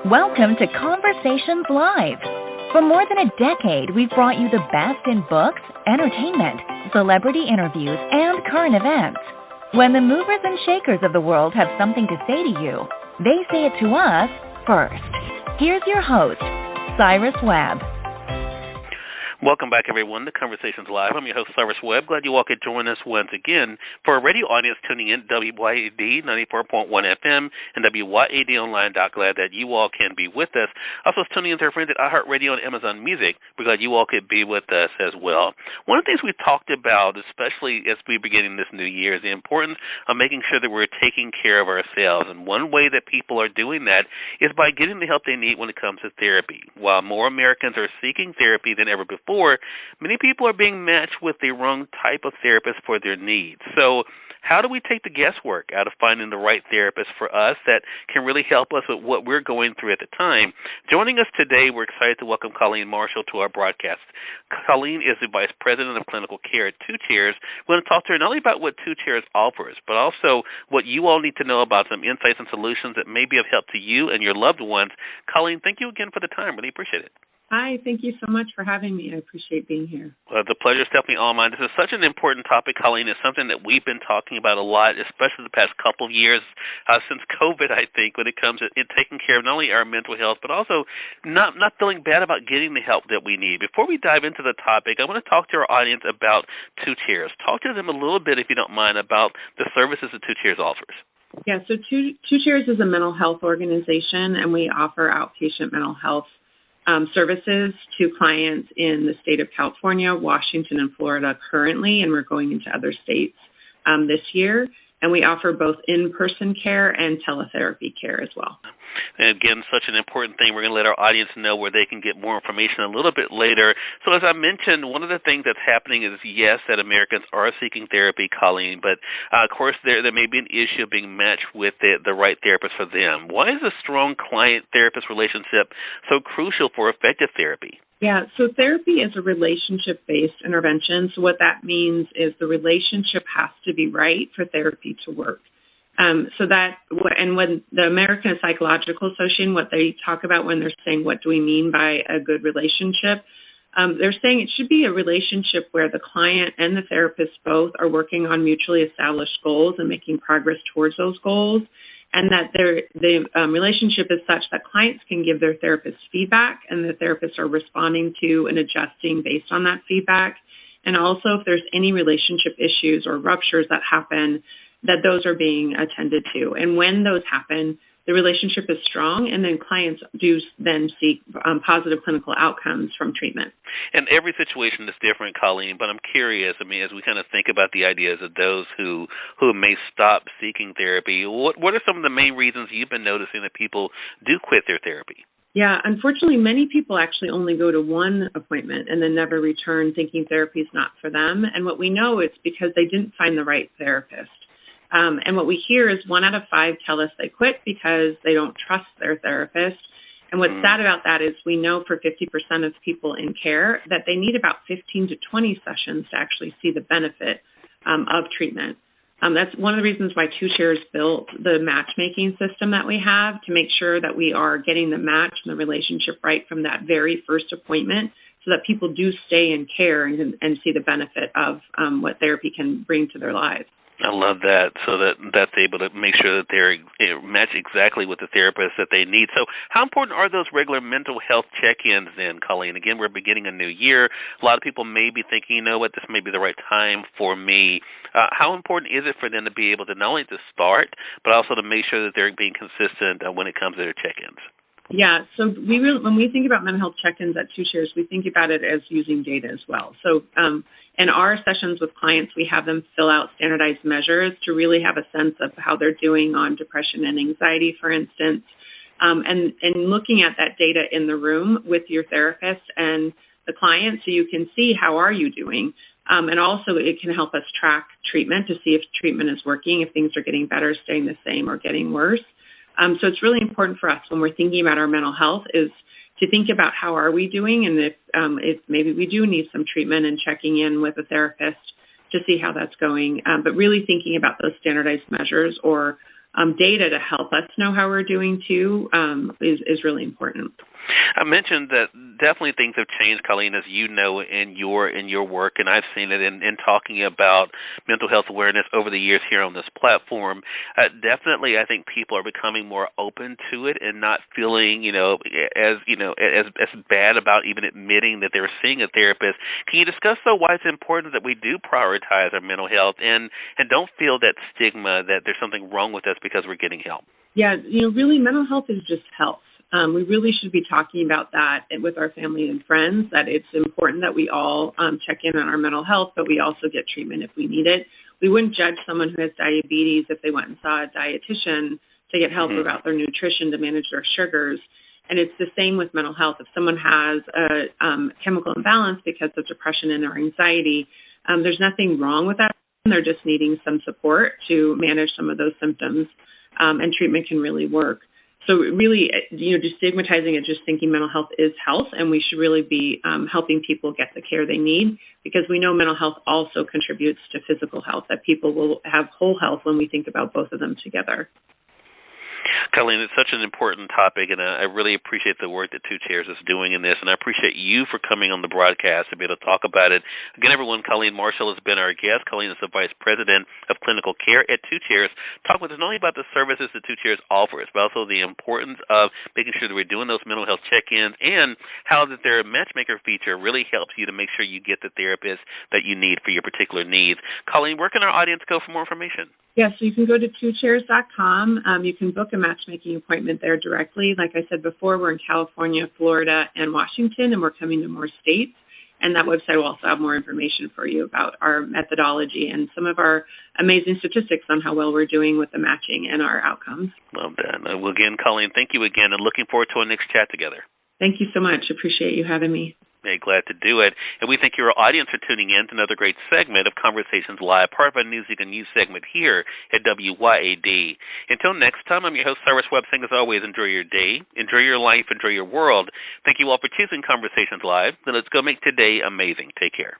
Welcome to Conversations Live. For more than a decade, we've brought you the best in books, entertainment, celebrity interviews, and current events. When the movers and shakers of the world have something to say to you, they say it to us first. Here's your host, Cyrus Webb. Welcome back, everyone, to Conversations Live. I'm your host, Cyrus Webb. Glad you all could join us once again. For a radio audience tuning in, WYAD 94.1 FM and WYADonline. Glad that you all can be with us. Also, tuning in to our friends at iHeartRadio and Amazon Music. We're glad you all could be with us as well. One of the things we've talked about, especially as we're beginning this new year, is the importance of making sure that we're taking care of ourselves. And one way that people are doing that is by getting the help they need when it comes to therapy. While more Americans are seeking therapy than ever before, many people are being matched with the wrong type of therapist for their needs. So how do we take the guesswork out of finding the right therapist for us that can really help us with what we're going through at the time? Joining us today, we're excited to welcome Colleen Marshall to our broadcast. Colleen is the Vice President of Clinical Care at Two Chairs. We're going to talk to her not only about what Two Chairs offers, but also what you all need to know about some insights and solutions that may be of help to you and your loved ones. Colleen, thank you again for the time. Really appreciate it. Hi, thank you so much for having me. I appreciate being here. Well, the pleasure is definitely all mine. This is such an important topic, Colleen. It's something that we've been talking about a lot, especially the past couple of years since COVID, I think, when it comes to taking care of not only our mental health, but also not feeling bad about getting the help that we need. Before we dive into the topic, I want to talk to our audience about Two Chairs. Talk to them a little bit, if you don't mind, about the services that Two Chairs offers. Yeah, so Two Chairs is a mental health organization, and we offer outpatient mental health services to clients in the state of California, Washington, and Florida currently, and we're going into other states this year. And we offer both in-person care and teletherapy care as well. And again, such an important thing. We're going to let our audience know where they can get more information a little bit later. So as I mentioned, one of the things that's happening is, yes, that Americans are seeking therapy, Colleen, but of course there may be an issue of being matched with the right therapist for them. Why is a strong client-therapist relationship so crucial for effective therapy? Yeah, so therapy is a relationship-based intervention. So what that means is the relationship has to be right for therapy to work. And when the American Psychological Association, what they talk about when they're saying, what do we mean by a good relationship? They're saying it should be a relationship where the client and the therapist both are working on mutually established goals and making progress towards those goals, and that the relationship is such that clients can give their therapist feedback and the therapists are responding to and adjusting based on that feedback. And also if there's any relationship issues or ruptures that happen, that those are being attended to. And when those happen, the relationship is strong, and then clients do then seek positive clinical outcomes from treatment. And every situation is different, Colleen, but I'm curious, as we kind of think about the ideas of those who may stop seeking therapy, what are some of the main reasons you've been noticing that people do quit their therapy? Yeah, unfortunately, many people actually only go to one appointment and then never return, thinking therapy is not for them. And what we know is because they didn't find the right therapist. And what we hear is 1 out of 5 tell us they quit because they don't trust their therapist. And what's sad about that is we know for 50% of people in care that they need about 15 to 20 sessions to actually see the benefit of treatment. That's one of the reasons why Two Chairs built the matchmaking system that we have, to make sure that we are getting the match and the relationship right from that very first appointment, so that people do stay in care and see the benefit of what therapy can bring to their lives. I love that, so that's able to make sure that they're matched exactly with the therapist that they need. So how important are those regular mental health check-ins then, Colleen? Again, we're beginning a new year. A lot of people may be thinking, you know what, this may be the right time for me. How important is it for them to be able to not only to start, but also to make sure that they're being consistent when it comes to their check-ins? Yeah, so when we think about mental health check-ins at Two Chairs, we think about it as using data as well. So in our sessions with clients, we have them fill out standardized measures to really have a sense of how they're doing on depression and anxiety, for instance, and looking at that data in the room with your therapist and the client so you can see how are you doing. And also it can help us track treatment to see if treatment is working, if things are getting better, staying the same, or getting worse. So it's really important for us when we're thinking about our mental health is to think about how are we doing, and if maybe we do need some treatment, and checking in with a therapist to see how that's going. But really thinking about those standardized measures or data to help us know how we're doing too is really important. I mentioned that definitely things have changed, Colleen, as you know, in your work, and I've seen it in talking about mental health awareness over the years here on this platform. Definitely, I think people are becoming more open to it and not feeling, as bad about even admitting that they're seeing a therapist. Can you discuss though why it's important that we do prioritize our mental health and don't feel that stigma that there's something wrong with us because we're getting help? Yeah, really, mental health is just health. We really should be talking about that with our family and friends, that it's important that we all check in on our mental health, but we also get treatment if we need it. We wouldn't judge someone who has diabetes if they went and saw a dietitian to get help about their nutrition to manage their sugars. And it's the same with mental health. If someone has a chemical imbalance because of depression and or anxiety, there's nothing wrong with that. They're just needing some support to manage some of those symptoms, and treatment can really work. So really, just stigmatizing it, just thinking mental health is health, and we should really be helping people get the care they need, because we know mental health also contributes to physical health, that people will have whole health when we think about both of them together. Colleen, it's such an important topic, and I really appreciate the work that Two Chairs is doing in this, and I appreciate you for coming on the broadcast to be able to talk about it. Again, everyone, Colleen Marshall has been our guest. Colleen is the Vice President of Clinical Care at Two Chairs, talking with us not only about the services that Two Chairs offers, but also the importance of making sure that we're doing those mental health check-ins and how that their matchmaker feature really helps you to make sure you get the therapist that you need for your particular needs. Colleen, where can our audience go for more information? Yeah, so you can go to twochairs.com. You can book a matchmaking appointment there directly. Like I said before, we're in California, Florida, and Washington, and we're coming to more states. And that website will also have more information for you about our methodology and some of our amazing statistics on how well we're doing with the matching and our outcomes. Well done. Well, again, Colleen, thank you again, and looking forward to our next chat together. Thank you so much. Appreciate you having me. Hey, glad to do it. And we thank your audience for tuning in to another great segment of Conversations Live, part of our Newsweek and News segment here at WYAD. Until next time, I'm your host, Cyrus Webb, saying as always, enjoy your day, enjoy your life, enjoy your world. Thank you all for choosing Conversations Live. Then let's go make today amazing. Take care.